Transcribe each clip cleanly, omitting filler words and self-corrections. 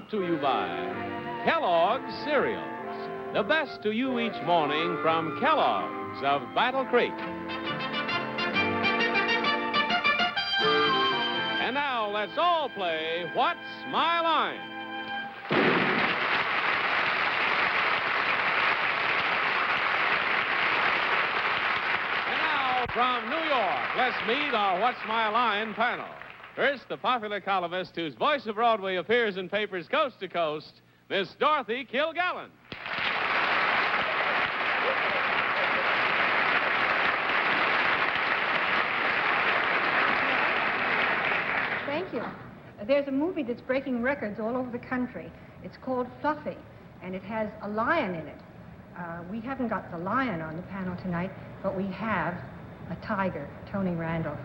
brought to you by Kellogg's Cereals, the best to you each morning from Kellogg's of Battle Creek. And now let's all play What's My Line? And now from New York, let's meet our What's My Line panel. First, the popular columnist whose voice of Broadway appears in papers coast to coast, Miss Dorothy Kilgallen. Thank you. There's a movie that's breaking records all over the country. It's called Fluffy, and it has a lion in it. We haven't got the lion on the panel tonight, but we have a tiger, Tony Randall.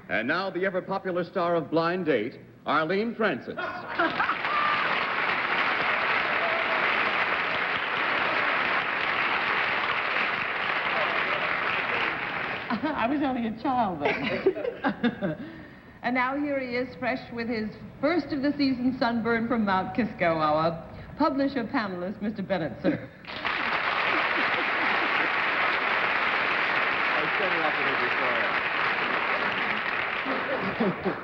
And now the ever-popular star of Blind Date, Arlene Francis. I was only a child then. And now here he is, fresh with his first of the season sunburn from Mount Kisco, our publisher panelist, Mr. Bennett, sir.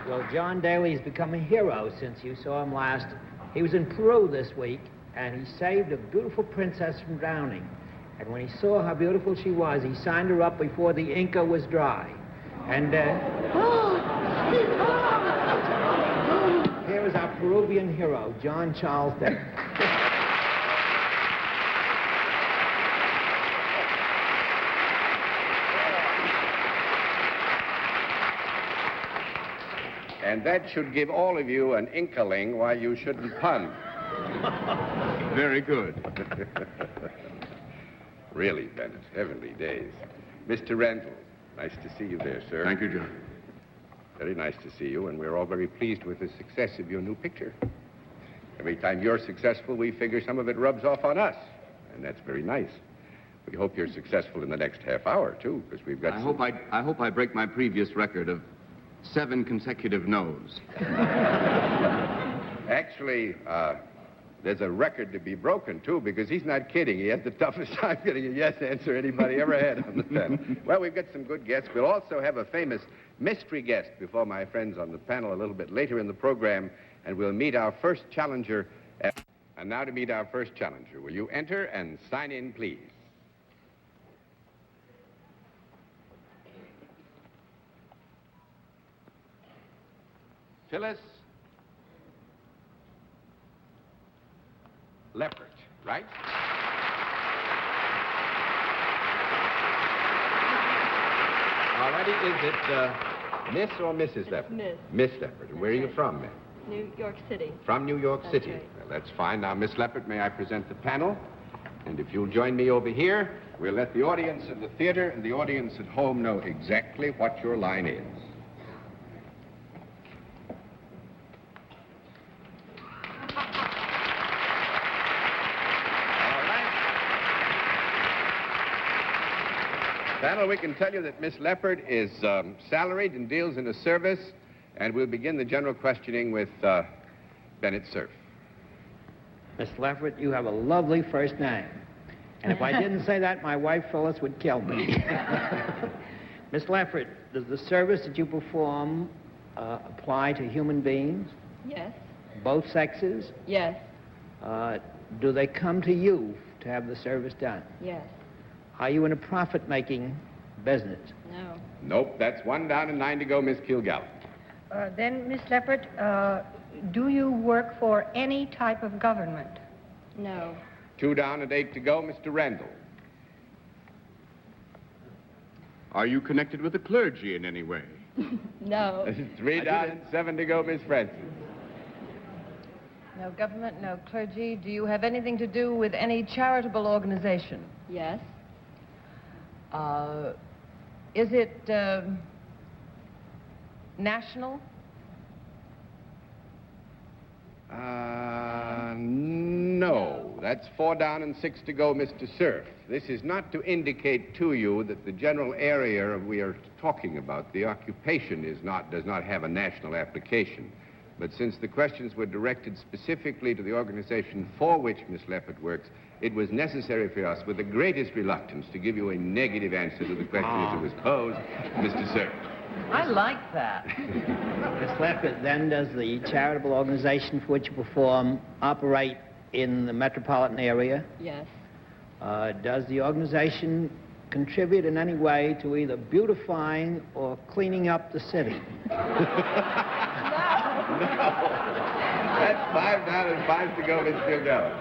Well, John Daly's become a hero since you saw him last. He was in Peru this week, and he saved a beautiful princess from drowning. And when he saw how beautiful she was, he signed her up before the Inca was dry. And here is our Peruvian hero, John Charles Daly. And that should give all of you an inkling why you shouldn't pun. Very good. Really, Bennett, heavenly days. Mr. Randall, nice to see you there, sir. Thank you, John. Very nice to see you, and we're all very pleased with the success of your new picture. Every time you're successful, we figure some of it rubs off on us, and that's very nice. We hope you're successful in the next half hour, too, because we've got I hope I break my previous record of 7 consecutive no's. Actually, there's a record to be broken, too, because he's not kidding. He has the toughest time getting a yes answer anybody ever had on the panel. Well, we've got some good guests. We'll also have a famous mystery guest before my friends on the panel a little bit later in the program, and we'll meet our first challenger. And now to meet our first challenger. Will you enter and sign in, please? Phyllis Leopard, right? All righty, is it Miss or Mrs. Leopard? Miss. Miss Leopard. And where are you from, ma'am? New York City. From New York That's City. right. Well, that's fine. Now, Miss Leopard, may I present the panel? And if you'll join me over here, we'll let the audience in the theater and the audience at home know exactly what your line is. Panel, we can tell you that Miss Leopard is salaried and deals in a service, and we'll begin the general questioning with Bennett Cerf. Miss Leopard, you have a lovely first name. And if I didn't say that, my wife Phyllis would kill me. Miss Leopard, does the service that you perform apply to human beings? Yes. Both sexes? Yes. Do they come to you to have the service done? Yes. Are you in a profit-making business? No. Nope, that's 1 down and 9 to go, Miss Kilgallen. Then, Miss Leopard, do you work for any type of government? No. 2 down and 8 to go, Mr. Randall. Are you connected with the clergy in any way? No. 3 down and 7 to go, Miss Francis. No government, no clergy. Do you have anything to do with any charitable organization? Yes. Is it national? No. That's 4 down and 6 to go, Mr. Cerf. This is not to indicate to you that the general area we are talking about, the occupation, does not have a national application. But since the questions were directed specifically to the organization for which Miss Leppert works, it was necessary for us, with the greatest reluctance, to give you a negative answer to the question as it was posed, Mr. Cerf. I like that. Miss Leppert, then, does the charitable organization for which you perform operate in the metropolitan area? Yes. Does the organization contribute in any way to either beautifying or cleaning up the city? No. That's 5 down and 5 to go, Miss Kilgallen.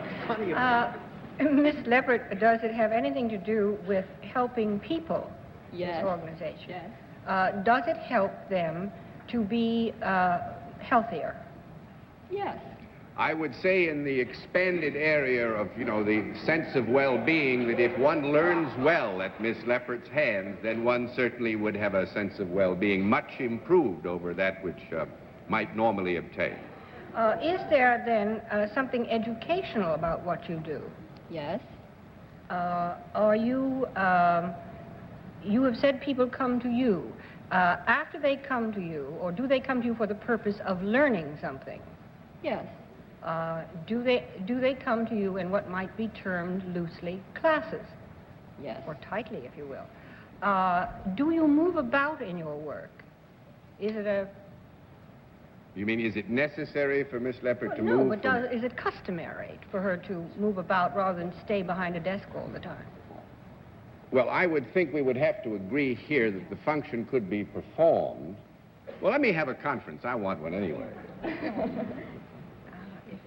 Miss Leppert, does it have anything to do with helping people, Yes. this organization? Yes. Does it help them to be healthier? Yes. I would say in the expanded area of, the sense of well-being, that if one learns well at Miss Leppert's hands, then one certainly would have a sense of well-being much improved over that which might normally obtain. Is there then something educational about what you do? Yes. Are you, you have said people come to you. After they come to you, or do they come to you for the purpose of learning something? Yes. Do they come to you in what might be termed loosely classes? Yes. Or tightly, if you will. Do you move about in your work? Is it a... You mean, is it necessary for Miss Leppert to no, move? but is it customary for her to move about rather than stay behind a desk all the time? Well, I would think we would have to agree here that the function could be performed. Well, let me have a conference. I want one anyway. If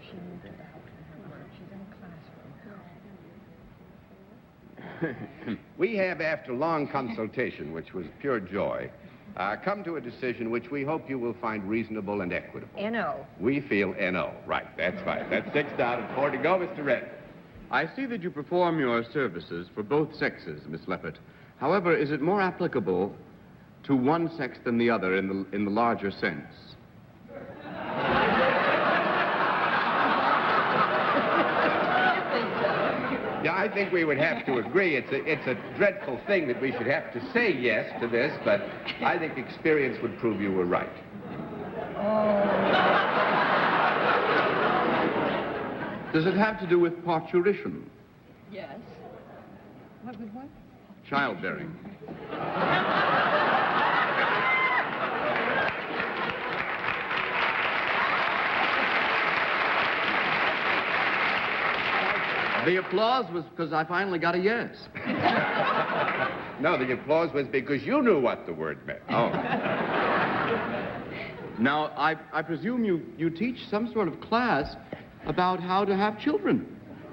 she moved about in her work, she's in a classroom. We have, after long consultation, which was pure joy, come to a decision which we hope you will find reasonable and equitable. N.O. We feel N.O. Right, that's fine. That's 6 down and 4 to go, Mr. Randall. I see that you perform your services for both sexes, Miss Leppert. However, is it more applicable to one sex than the other in the larger sense? Yeah, I think we would have to agree. It's a dreadful thing that we should have to say yes to this, but I think experience would prove you were right. Does it have to do with parturition? Yes. What with what? Childbearing? The applause was because I finally got a yes. No, the applause was because you knew what the word meant. Oh. Now, I presume you teach some sort of class about how to have children.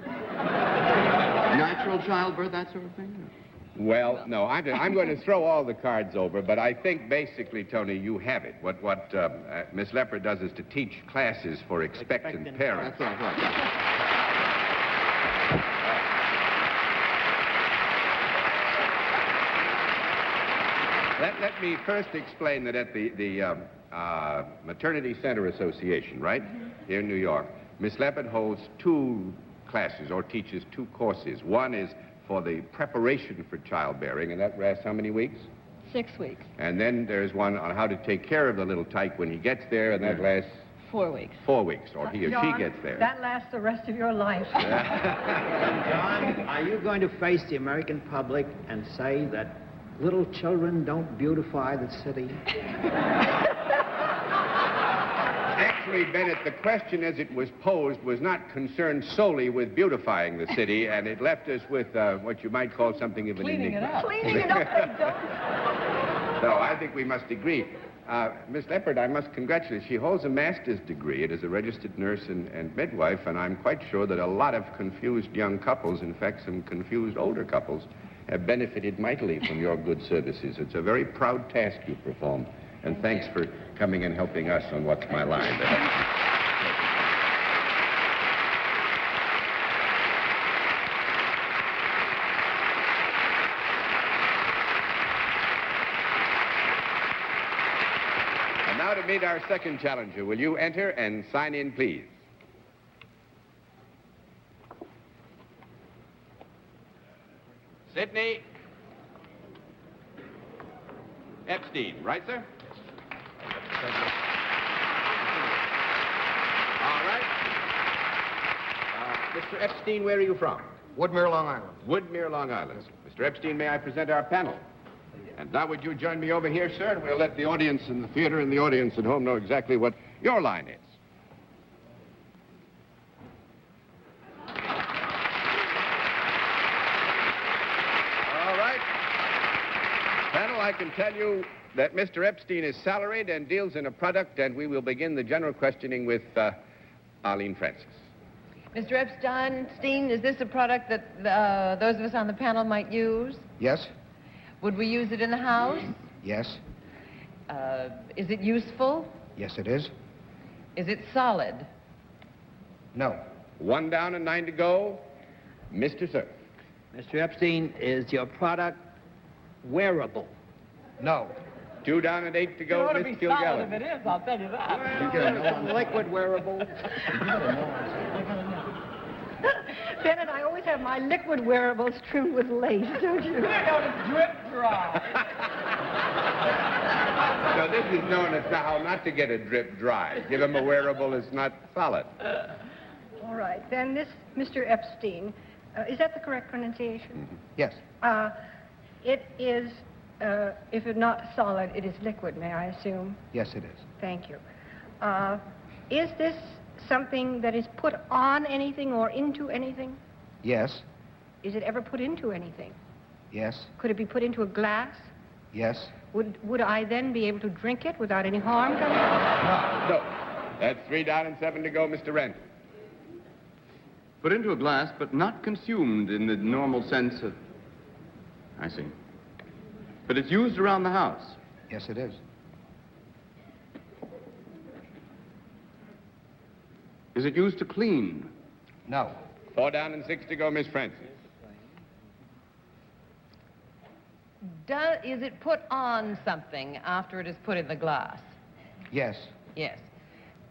Natural childbirth, that sort of thing? Well, no, I'm going to throw all the cards over, but I think basically, Tony, you have it. What Miss Leppert does is to teach classes for expectant parents. That's right. Let me first explain that at the Maternity Center Association, right, here in New York, Miss Leppert holds 2 classes or teaches 2 courses. One is for the preparation for childbearing, and that lasts how many weeks? 6 weeks. And then there's one on how to take care of the little tyke when he gets there, and that lasts 4 weeks. 4 weeks, or he or John, she gets there. That lasts the rest of your life. John, are you going to face the American public and say that little children don't beautify the city? Actually, Bennett, the question as it was posed was not concerned solely with beautifying the city, and it left us with what you might call something of an enigma. Cleaning it up, they don't. No, I think we must agree. Miss Leppert, I must congratulate you. She holds a master's degree. It is a registered nurse and midwife, and I'm quite sure that a lot of confused young couples, in fact, some confused older couples, have benefited mightily from your good services. It's a very proud task you perform, and thanks for coming and helping us on What's My Line. And now to meet our second challenger. Will you enter and sign in, please? Sidney. Epstein, right, sir? All right. Mr. Epstein, where are you from? Woodmere, Long Island. Woodmere, Long Island. Mr. Epstein, may I present our panel? And now would you join me over here, sir, and we'll let the audience in the theater and the audience at home know exactly what your line is. All right. Panel, I can tell you that Mr. Epstein is salaried and deals in a product, and we will begin the general questioning with Arlene Francis. Mr. Epstein, is this a product that those of us on the panel might use? Yes? Would we use it in the house? Yes? Is it useful? Yes, it is. Is it solid? No. 1 down and 9 to go. Mr. Cerf. Mr. Epstein, is your product wearable? No. 2 down and 8 to go, Miss Kilgallen. it is, I'll tell you that. Liquid wearable? Bennett, I always have my liquid wearables trimmed with lace, don't you? Drip dry. So this is known as how not to get a drip dry. Give him a wearable that's not solid. All right. Then this, Mr. Epstein, is that the correct pronunciation? Yes. It is, if it's not solid, it is liquid, may I assume? Yes, it is. Thank you. Is this something that is put on anything or into anything? Yes. Is it ever put into anything? Yes. Could it be put into a glass? Yes. Would I then be able to drink it without any harm coming? No. That's 3 down and 7 to go, Mr. Randall. Put into a glass, but not consumed in the normal sense of... I see. But it's used around the house. Yes, it is. Is it used to clean? No. 4 down and 6 to go, Miss Francis. Is it put on something after it is put in the glass? Yes. Yes.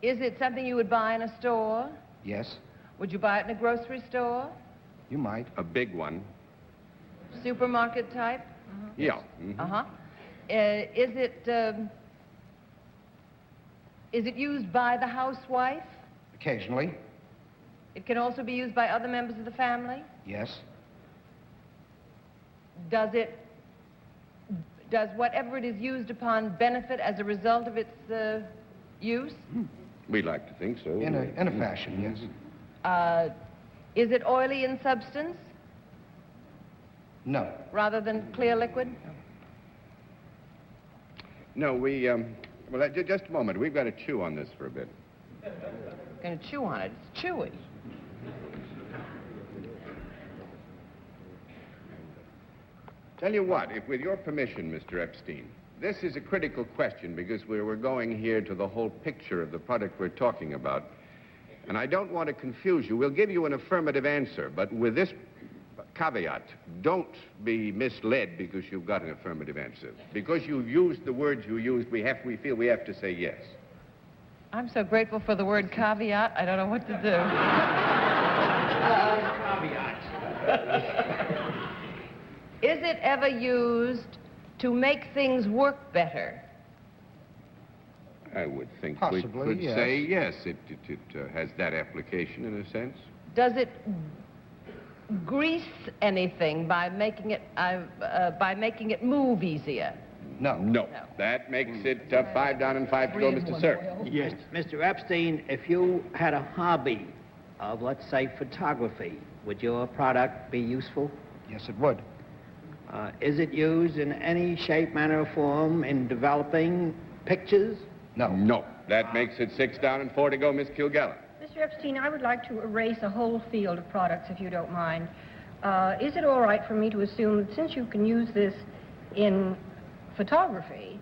Is it something you would buy in a store? Yes. Would you buy it in a grocery store? You might. A big one. Supermarket type? Yeah. Mhm. Uh-huh. Is it used by the housewife? Occasionally. It can also be used by other members of the family? Yes. Does whatever it is used upon benefit as a result of its use? We'd like to think so. In a fashion, yes. Is it oily in substance No. rather than clear liquid? No, well, just a moment. We've got to chew on this for a bit. Going to chew on it. It's chewy. Tell you what, if with your permission, Mr. Epstein, this is a critical question because we're going here to the whole picture of the product we're talking about. And I don't want to confuse you. We'll give you an affirmative answer, but with this caveat, don't be misled because you've got an affirmative answer. Because you used the words you used, we feel we have to say yes. I'm so grateful for the word caveat, I don't know what to do. Is it ever used to make things work better? I would think Possibly, we could yes. say yes. It has that application in a sense. Does it grease anything by making it move easier? No. No. That makes it 5 down and 5 to go, Mr. Cerf. Yes. Mr. Epstein, if you had a hobby of, let's say, photography, would your product be useful? Yes, it would. Is it used in any shape, manner, or form in developing pictures? No. No. That makes it 6 down and 4 to go, Miss Kilgallen. Mr. Epstein, I would like to erase a whole field of products, if you don't mind. Is it all right for me to assume that since you can use this in photography,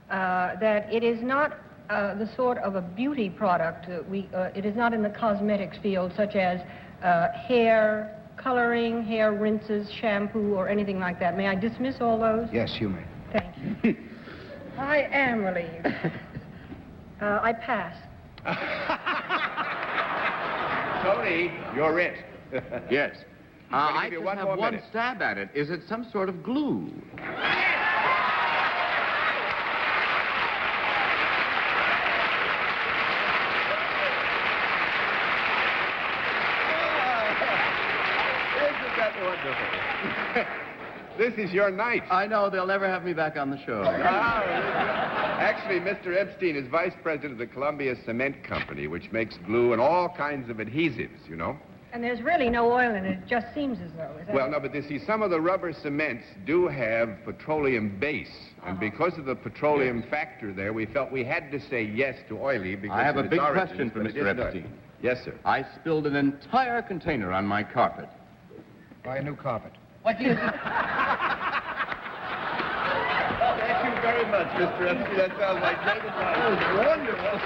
that it is not the sort of a beauty product it is not in the cosmetics field, such as hair coloring, hair rinses, shampoo, or anything like that? May I dismiss all those? Yes, you may. Thank you. I am relieved. I pass. Tony, you're it. Yes. I give you just one have more one minute. stab at it. Is it some sort of glue? Isn't that wonderful? This is your night. I know. They'll never have me back on the show. Actually, Mr. Epstein is vice president of the Columbia Cement Company, which makes glue and all kinds of adhesives, you know. And there's really no oil in it. It just seems as though. Is that Well, no, but you see, some of the rubber cements do have petroleum base. And because of the petroleum factor there, we felt we had to say yes to oily because I have of a its big origins, question for but it Mr. isn't oil. Epstein. Yes, sir. I spilled an entire container on my carpet. Buy a new carpet. What do you... Thank you very much, Mr. Epstein. That sounds like great advice. That was wonderful.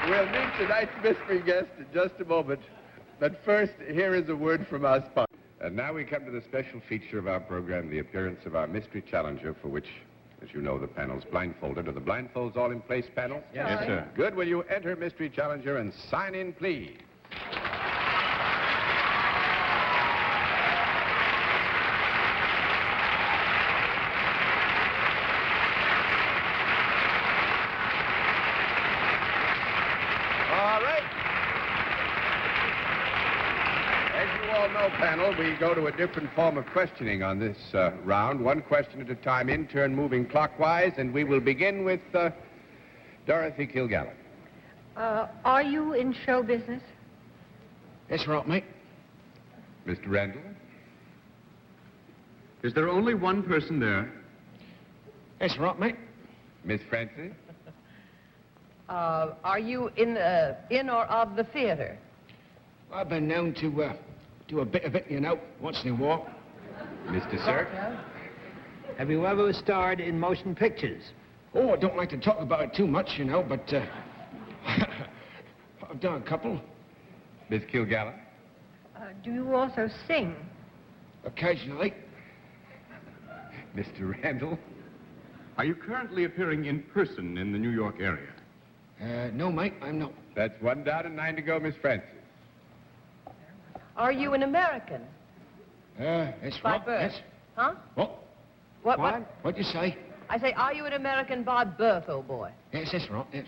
We'll meet tonight's mystery guest in just a moment. But first, here is a word from our sponsor. And now we come to the special feature of our program, the appearance of our mystery challenger, for which, as you know, the panel's blindfolded. Are the blindfolds all in place, panel? Yes, sir. Good. Will you enter, mystery challenger, and sign in, please? All right. As you all know, panel, we go to a different form of questioning on this round. One question at a time, in turn, moving clockwise, and we will begin with Dorothy Kilgallen. Are you in show business? That's right, mate. Mr. Randall? Is there only one person there? That's right, mate. Miss Francie? Are you in or of the theater? I've been known to do a bit of it, you know, once in a while. Mr. Cerf? Have you ever starred in motion pictures? Oh, I don't like to talk about it too much, you know, but I've done a couple. Miss Kilgallen? Do you also sing? Occasionally. Mr. Randall? Are you currently appearing in person in the New York area? No, mate, I'm not. That's 1 down and 9 to go, Miss Francie. Are you an American? That's By right. birth? Yes. Huh? What? What? What'd you say? I say, are you an American by birth, old boy? Yes, that's right, yes.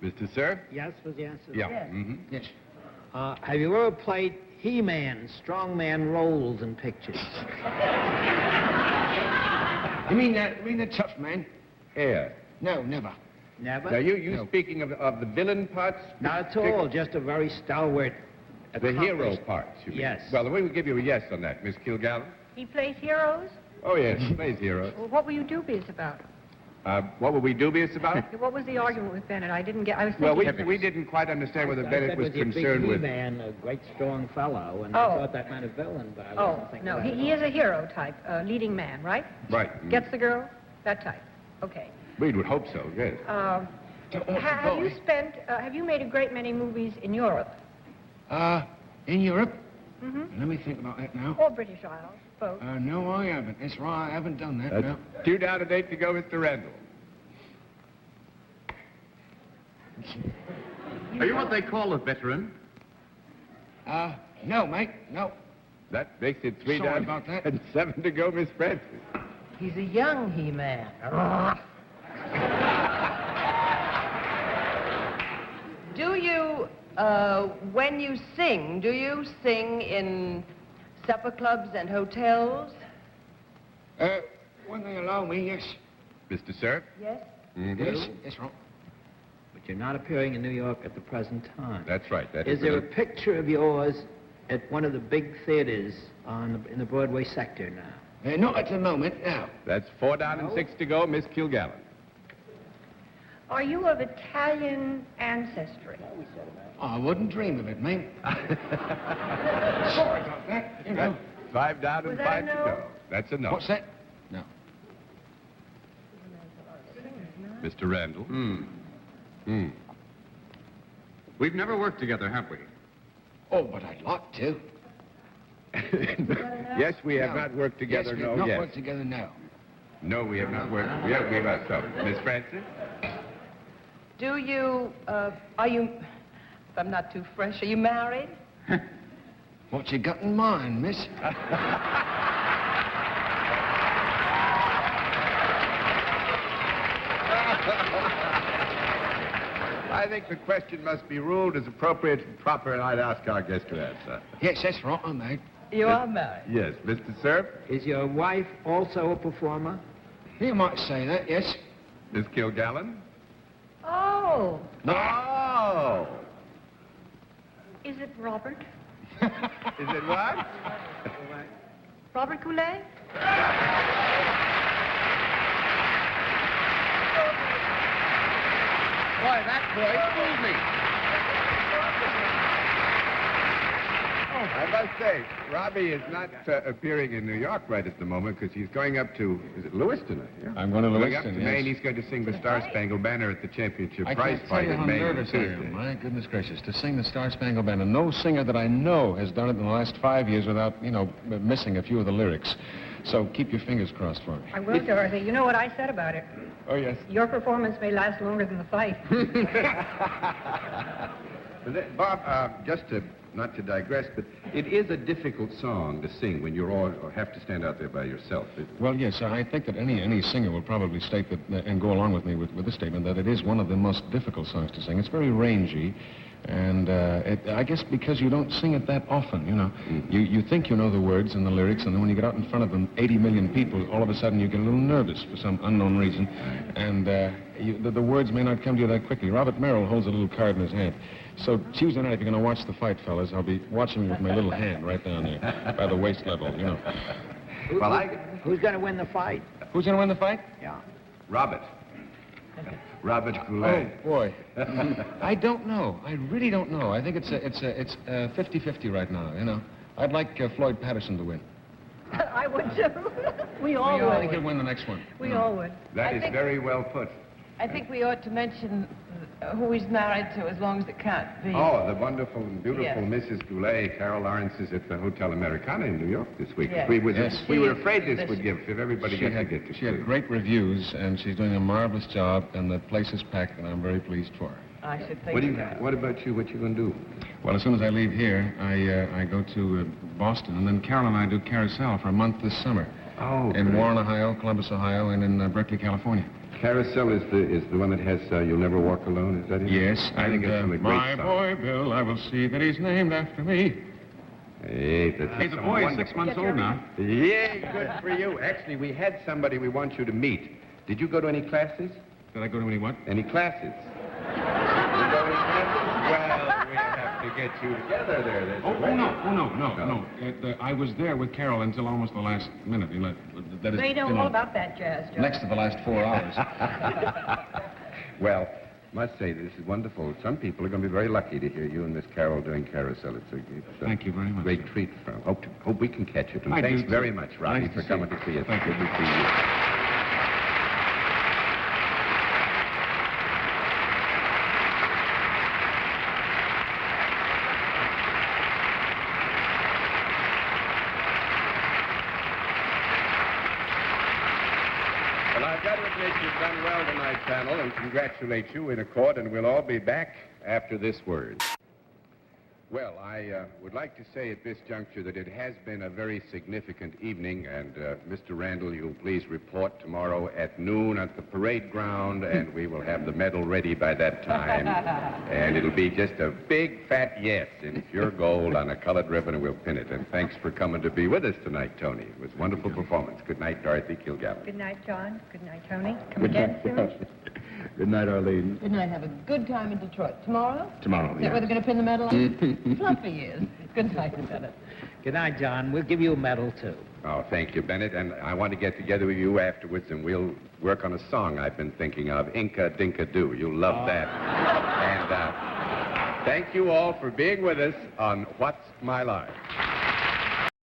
Mr. Cerf? Yes, was the answer. Yeah. Yes. Mm-hmm. Yes. Have you ever played He-Man, strongman roles in pictures? You mean the tough man? Yeah. No, never. Never? Now, you No. speaking of the villain parts? Not at all, just a very stalwart, The hero accomplished- parts, you mean? Yes. Well, we will give you a yes on that, Miss Kilgallen. He plays heroes? Oh, yes, he plays heroes. Well, what were you dubious about? What were we dubious about? What was the argument with Bennett? I didn't get... I was Well, thinking... we didn't quite understand whether I Bennett said was he a big concerned with... He-Man, a great strong fellow, and Oh. I thought that meant a villain, but I wasn't Oh, thinking no, that at he all. is a hero type, leading man, right? Right. Gets the girl? That type. Okay. We would hope so, yes. Don't want the Have you boy. have you made a great many movies in Europe? In Europe? Mm-hmm. Let me think about that now. Or British Isles, both. No, I haven't. That's right, I haven't done that, That's no. 2 down and 8 to go, Mr. Randall. Are you what they call a veteran? No, mate, no. That makes it 3 Sorry down about that. and 7 to go, Miss Francis. He's a young He-Man. Do you, when you sing, do you sing in supper clubs and hotels? When they allow me, yes. Mr. Cerf? Yes. Mm-hmm. Yes, that's right. But you're not appearing in New York at the present time. That's right. That Is is there a picture of yours at one of the big theaters in the Broadway sector now? Not at the moment, no. That's 4 down and 6 to go, Miss Kilgallen. Are you of Italian ancestry? I wouldn't dream of it, mate. Sorry about that, you know. That's 5 down and Was that 5 a to no? go. That's a no. What's that? No. Mr. Randall? We've never worked together, have we? Oh, but I'd like to. Yes, we have No. not worked together, yes, no, we've not yes. worked together, no. No, we have not worked. We have gave ourselves. Miss Francis? Do you, are you, if I'm not too fresh, are you married? What you got in mind, miss? I think the question must be ruled as appropriate and proper, and I'd ask our guest to answer. Yes, that's right, I'm married. You are married. Yes, Mr. Cerf? Is your wife also a performer? You might say that, yes. Miss Kilgallen? Oh, No! is it Robert? Is it what? Robert Goulet? Boy, that boy fooled me. I must say, Robbie is not appearing in New York right at the moment because he's going up to, is it Lewiston? Yeah. I'm going to Going Lewiston, up to yes. Maine. He's going to sing the Star Spangled Banner at the championship I prize can't tell fight you in how Maine on nervous I Tuesday. am. My goodness gracious, to sing the Star Spangled Banner. No singer that I know has done it in the last 5 years without, missing a few of the lyrics. So keep your fingers crossed for me. I will, Dorothy. You know what I said about it. Oh, yes. Your performance may last longer than the fight. Bob, just to, not to digress, but it is a difficult song to sing when you're all, or have to stand out there by yourself. Well, yes, I think that any singer will probably state that, and go along with me with the statement, that it is one of the most difficult songs to sing. It's very rangy, and I guess because you don't sing it that often, You think you know the words and the lyrics, and then when you get out in front of them, 80 million people, all of a sudden you get a little nervous for some unknown reason, and the words may not come to you that quickly. Robert Merrill holds a little card in his hand. So Tuesday night, if you're going to watch the fight, fellas, I'll be watching with my little hand right down there, by the waist level, Well, Who's going to win the fight? Who's going to win the fight? Yeah. Robert Goulet. Oh, boy. I don't know. I really don't know. I think it's 50-50 right now, I'd like Floyd Patterson to win. I would, too. We all I would. think he'll win the next one. We all would. That I is think- very well put. I think we ought to mention who he's married to, as long as it can't be. Oh, the wonderful and beautiful Yes. Mrs. Goulet. Carol Lawrence is at the Hotel Americana in New York this week. Yes. We Yes. were afraid this This- would give, if everybody She gets to had, get to she had great reviews, and she's doing a marvelous job, and the place is packed, and I'm very pleased for her. I should think What about you? What you going to do? Well, as soon as I leave here, I go to Boston, and then Carol and I do Carousel for a month this summer. Oh, In great. Warren, Ohio, Columbus, Ohio, and in Berkeley, California. Carousel is the one that has You'll Never Walk Alone, is that it? Yes, I think and, it's a great my song. boy Bill, I will see that he's named after me. Hey, that's Hey, the some boy is wonderful- 6 months old now. Yeah, good for you. Actually, we had somebody we want you to meet. Did you go to any classes? Did I go to any what? Any classes? Did you go to any classes? Well, we have to get you together there. There's a wedding. No. I was there with Carol until almost the last minute. That is, They know all about that jazz, Joe. next to the last 4 hours. Well, must say, this is wonderful. Some people are going to be very lucky to hear you and Miss Carol doing Carousel. It's a Thank you very much. great treat for them. Hope we can catch it. And I do, thanks too. very much, Robbie, Nice to for see coming you. to see us. Thank you. Good to see you. Well, I've got to admit you've done well tonight, panel, and congratulate you in accord, and we'll all be back after this word. Well, I would like to say at this juncture that it has been a very significant evening, and Mr. Randall, you'll please report tomorrow at noon at the parade ground, and we will have the medal ready by that time. And it'll be just a big, fat yes in pure gold on a colored ribbon, and we'll pin it. And thanks for coming to be with us tonight, Tony. It was a wonderful performance. Good night, Dorothy Kilgallen. Good night, John. Good night, Tony. Come again soon. Good night, Arlene. Good night. Have a good time in Detroit. Tomorrow? Tomorrow, Is that where they're going to pin the medal on? Fluffy is. Good night, Bennett. Good night, John. We'll give you a medal, too. Oh, thank you, Bennett. And I want to get together with you afterwards, and we'll work on a song I've been thinking of, Inca Dinka Doo. You'll love that. And thank you all for being with us on What's My Line.